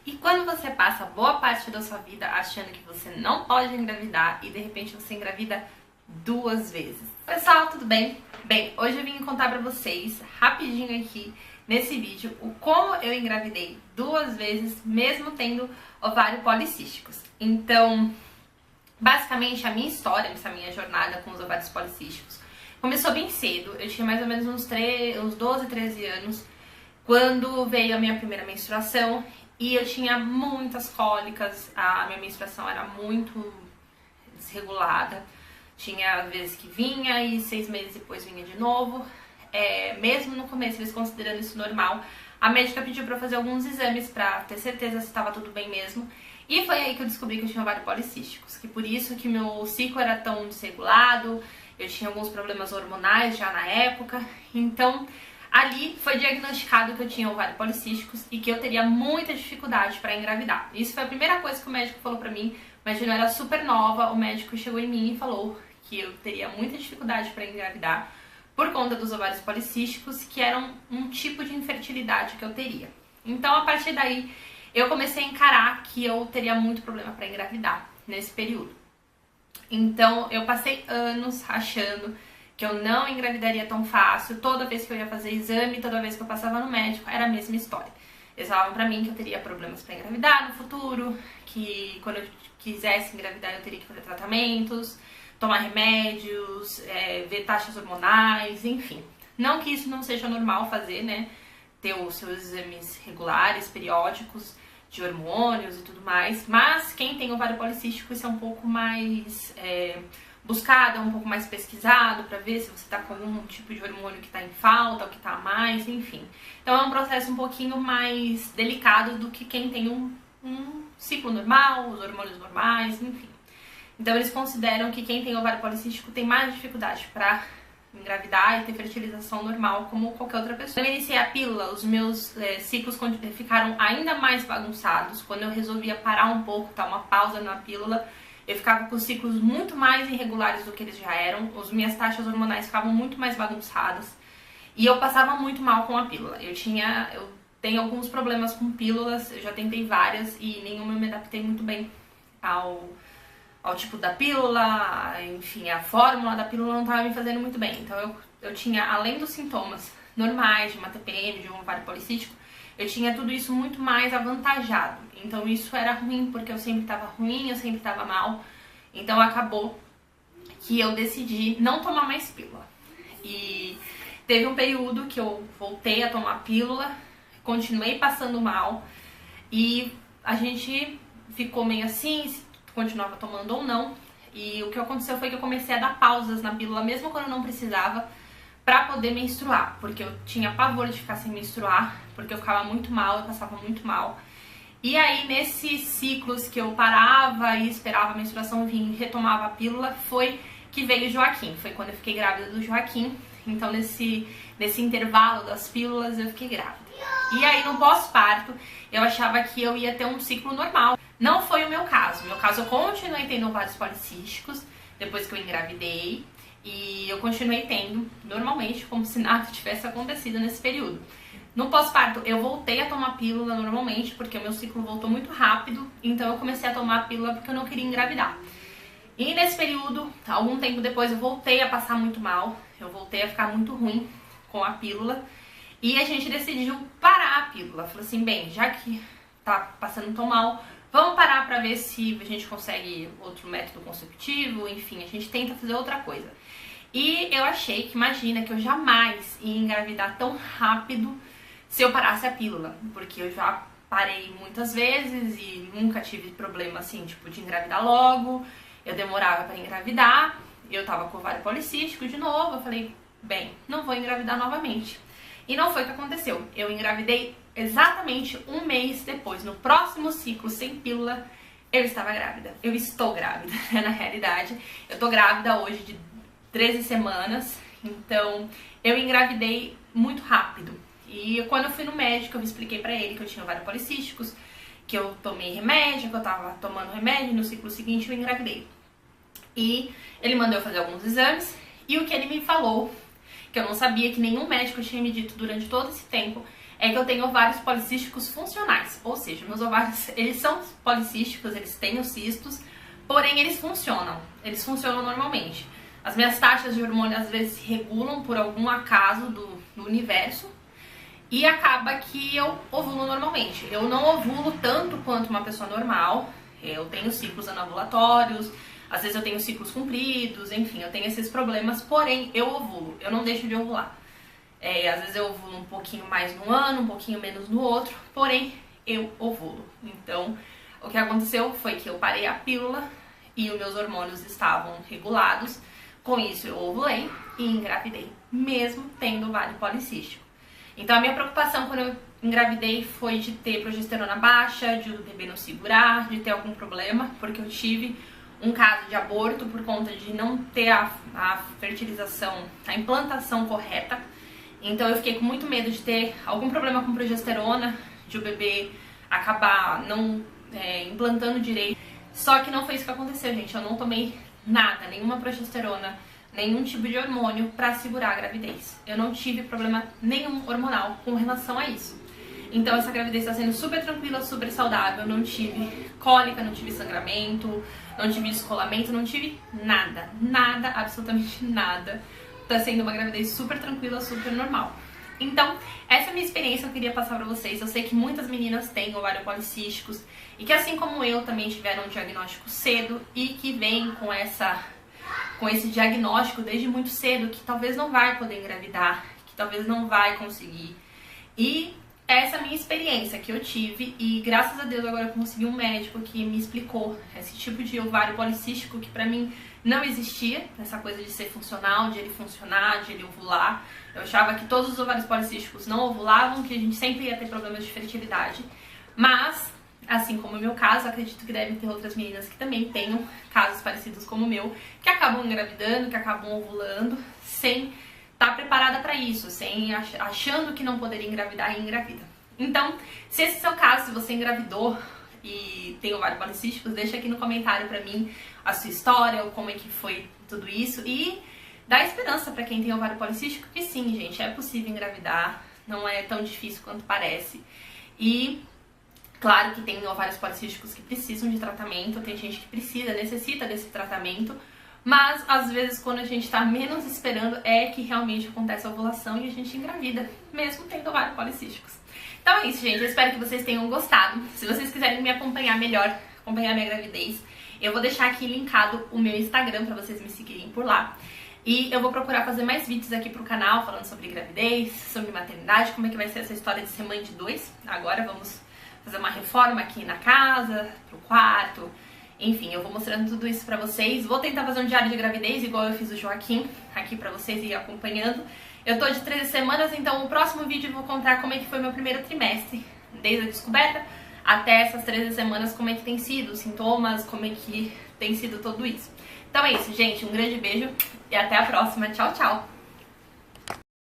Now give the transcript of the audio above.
E quando você passa boa parte da sua vida achando que você não pode engravidar e de repente você engravida 2 vezes? Pessoal, tudo bem? Bem, hoje eu vim contar pra vocês, rapidinho aqui, nesse vídeo, o como eu engravidei 2 vezes, mesmo tendo ovário policísticos. Então, basicamente, a minha história, essa minha jornada com os ovários policísticos, começou bem cedo. Eu tinha mais ou menos uns 12, 13 anos, quando veio a minha primeira menstruação. E eu tinha muitas cólicas, a minha menstruação era muito desregulada. Tinha vezes que vinha e 6 meses depois vinha de novo. Mesmo no começo, eles considerando isso normal, a médica pediu pra eu fazer alguns exames pra ter certeza se estava tudo bem mesmo. E foi aí que eu descobri que eu tinha ovários policísticos, que por isso que meu ciclo era tão desregulado, eu tinha alguns problemas hormonais já na época. Então, ali foi diagnosticado que eu tinha ovários policísticos e que eu teria muita dificuldade para engravidar. Isso foi a primeira coisa que o médico falou pra mim. Mas eu era super nova, o médico chegou em mim e falou que eu teria muita dificuldade para engravidar por conta dos ovários policísticos, que eram um tipo de infertilidade que eu teria. Então, a partir daí, eu comecei a encarar que eu teria muito problema para engravidar nesse período. Então, eu passei anos achando que eu não engravidaria tão fácil. Toda vez que eu ia fazer exame, toda vez que eu passava no médico, era a mesma história. Eles falavam pra mim que eu teria problemas pra engravidar no futuro, que quando eu quisesse engravidar eu teria que fazer tratamentos, tomar remédios, ver taxas hormonais, enfim. Não que isso não seja normal fazer, né? Ter os seus exames regulares, periódicos, de hormônios e tudo mais. Mas quem tem ovário policístico, isso é um pouco mais buscado, um pouco mais pesquisado para ver se você tá com algum tipo de hormônio que tá em falta ou que tá a mais, enfim. Então é um processo um pouquinho mais delicado do que quem tem um ciclo normal, os hormônios normais, enfim. Então eles consideram que quem tem ovário policístico tem mais dificuldade para engravidar e ter fertilização normal como qualquer outra pessoa. Quando eu iniciei a pílula, os meus ciclos ficaram ainda mais bagunçados. Quando eu resolvia parar um pouco, dar uma pausa na pílula, eu ficava com ciclos muito mais irregulares do que eles já eram. As minhas taxas hormonais ficavam muito mais bagunçadas. E eu passava muito mal com a pílula. Eu tenho alguns problemas com pílulas, eu já tentei várias e nenhuma eu me adaptei muito bem ao tipo da pílula, enfim, a fórmula da pílula não estava me fazendo muito bem. Então eu tinha, além dos sintomas normais de uma TPM, de um ovário policístico, eu tinha tudo isso muito mais avantajado. Então isso era ruim, porque eu sempre estava ruim, eu sempre estava mal. Então acabou que eu decidi não tomar mais pílula. E teve um período que eu voltei a tomar pílula, continuei passando mal e a gente ficou meio assim, se continuava tomando ou não. E o que aconteceu foi que eu comecei a dar pausas na pílula, mesmo quando eu não precisava, pra poder menstruar, porque eu tinha pavor de ficar sem menstruar, porque eu ficava muito mal, eu passava muito mal. E aí, nesses ciclos que eu parava e esperava a menstruação vir e retomava a pílula, foi que veio o Joaquim. Foi quando eu fiquei grávida do Joaquim. Então, nesse intervalo das pílulas, eu fiquei grávida. E aí, no pós-parto, eu achava que eu ia ter um ciclo normal. Não foi o meu caso. No meu caso, eu continuei tendo ovários policísticos depois que eu engravidei. E eu continuei tendo, normalmente, como se nada tivesse acontecido nesse período. No pós-parto, eu voltei a tomar pílula normalmente, porque o meu ciclo voltou muito rápido. Então, eu comecei a tomar a pílula porque eu não queria engravidar. E nesse período, algum tempo depois, eu voltei a passar muito mal. Eu voltei a ficar muito ruim com a pílula. E a gente decidiu parar a pílula. Falei assim, bem, já que tá passando tão mal, vamos parar pra ver se a gente consegue outro método conceptivo, enfim, a gente tenta fazer outra coisa. E eu achei que, imagina, que eu jamais ia engravidar tão rápido se eu parasse a pílula, porque eu já parei muitas vezes e nunca tive problema assim, tipo, de engravidar logo. Eu demorava pra engravidar, eu tava com ovário policístico de novo, eu falei, bem, não vou engravidar novamente. E não foi o que aconteceu. Eu engravidei exatamente um mês depois, no próximo ciclo sem pílula, eu estava grávida. Eu estou grávida, na realidade. Eu tô grávida hoje de 13 semanas, então eu engravidei muito rápido. E quando eu fui no médico, eu expliquei pra ele que eu tinha ovários policísticos, que eu tomei remédio, que eu tava tomando remédio, no ciclo seguinte eu engravidei. E ele mandou eu fazer alguns exames, e o que ele me falou, que eu não sabia, que nenhum médico tinha me dito durante todo esse tempo, é que eu tenho ovários policísticos funcionais, ou seja, meus ovários, eles são policísticos, eles têm os cistos, porém eles funcionam normalmente. As minhas taxas de hormônio às vezes se regulam por algum acaso do universo e acaba que eu ovulo normalmente. Eu não ovulo tanto quanto uma pessoa normal, eu tenho ciclos anovulatórios, às vezes eu tenho ciclos compridos, enfim, eu tenho esses problemas, porém eu ovulo, eu não deixo de ovular. Às vezes eu ovulo um pouquinho mais no ano, um pouquinho menos no outro, porém eu ovulo. Então, o que aconteceu foi que eu parei a pílula e os meus hormônios estavam regulados. Com isso eu ovulei e engravidei, mesmo tendo ovário policístico. Então a minha preocupação quando eu engravidei foi de ter progesterona baixa, de o bebê não segurar, de ter algum problema, porque eu tive um caso de aborto por conta de não ter a fertilização, a implantação correta. Então eu fiquei com muito medo de ter algum problema com progesterona, de o bebê acabar não implantando direito. Só que não foi isso que aconteceu, gente. Eu não tomei nada, nenhuma progesterona, nenhum tipo de hormônio pra segurar a gravidez. Eu não tive problema nenhum hormonal com relação a isso. Então essa gravidez está sendo super tranquila, super saudável. Não tive cólica, não tive sangramento, não tive descolamento, não tive nada. Nada, absolutamente nada. Tá sendo uma gravidez super tranquila, super normal. Então, essa é a minha experiência que eu queria passar pra vocês. Eu sei que muitas meninas têm ovários policísticos e que, assim como eu, também tiveram um diagnóstico cedo e que vem com esse diagnóstico desde muito cedo, que talvez não vai poder engravidar, que talvez não vai conseguir. E essa é a minha experiência que eu tive e, graças a Deus, agora eu consegui um médico que me explicou esse tipo de ovário policístico que pra mim não existia, essa coisa de ser funcional, de ele funcionar, de ele ovular. Eu achava que todos os ovários policísticos não ovulavam, que a gente sempre ia ter problemas de fertilidade. Mas, assim como o meu caso, acredito que devem ter outras meninas que também tenham casos parecidos como o meu, que acabam engravidando, que acabam ovulando, sem estar preparada para isso, achando que não poderia engravidar e engravida. Então, se esse é o seu caso, se você engravidou e tem ovários policísticos, deixa aqui no comentário pra mim a sua história, ou como é que foi tudo isso, e dá esperança pra quem tem ovário policístico que sim, gente, é possível engravidar, não é tão difícil quanto parece. E claro que tem ovários policísticos que precisam de tratamento, tem gente que necessita desse tratamento, mas às vezes quando a gente tá menos esperando é que realmente acontece a ovulação e a gente engravida, mesmo tendo ovários policísticos. Então é isso, gente. Eu espero que vocês tenham gostado. Se vocês quiserem me acompanhar melhor, acompanhar minha gravidez, eu vou deixar aqui linkado o meu Instagram pra vocês me seguirem por lá. E eu vou procurar fazer mais vídeos aqui pro canal falando sobre gravidez, sobre maternidade, como é que vai ser essa história de ser mãe de 2. Agora vamos fazer uma reforma aqui na casa, pro quarto. Enfim, eu vou mostrando tudo isso pra vocês. Vou tentar fazer um diário de gravidez, igual eu fiz o Joaquim, aqui pra vocês irem acompanhando. Eu tô de 13 semanas, então o próximo vídeo eu vou contar como é que foi meu primeiro trimestre, desde a descoberta até essas 13 semanas, como é que tem sido, os sintomas, como é que tem sido tudo isso. Então é isso, gente, um grande beijo e até a próxima. Tchau, tchau!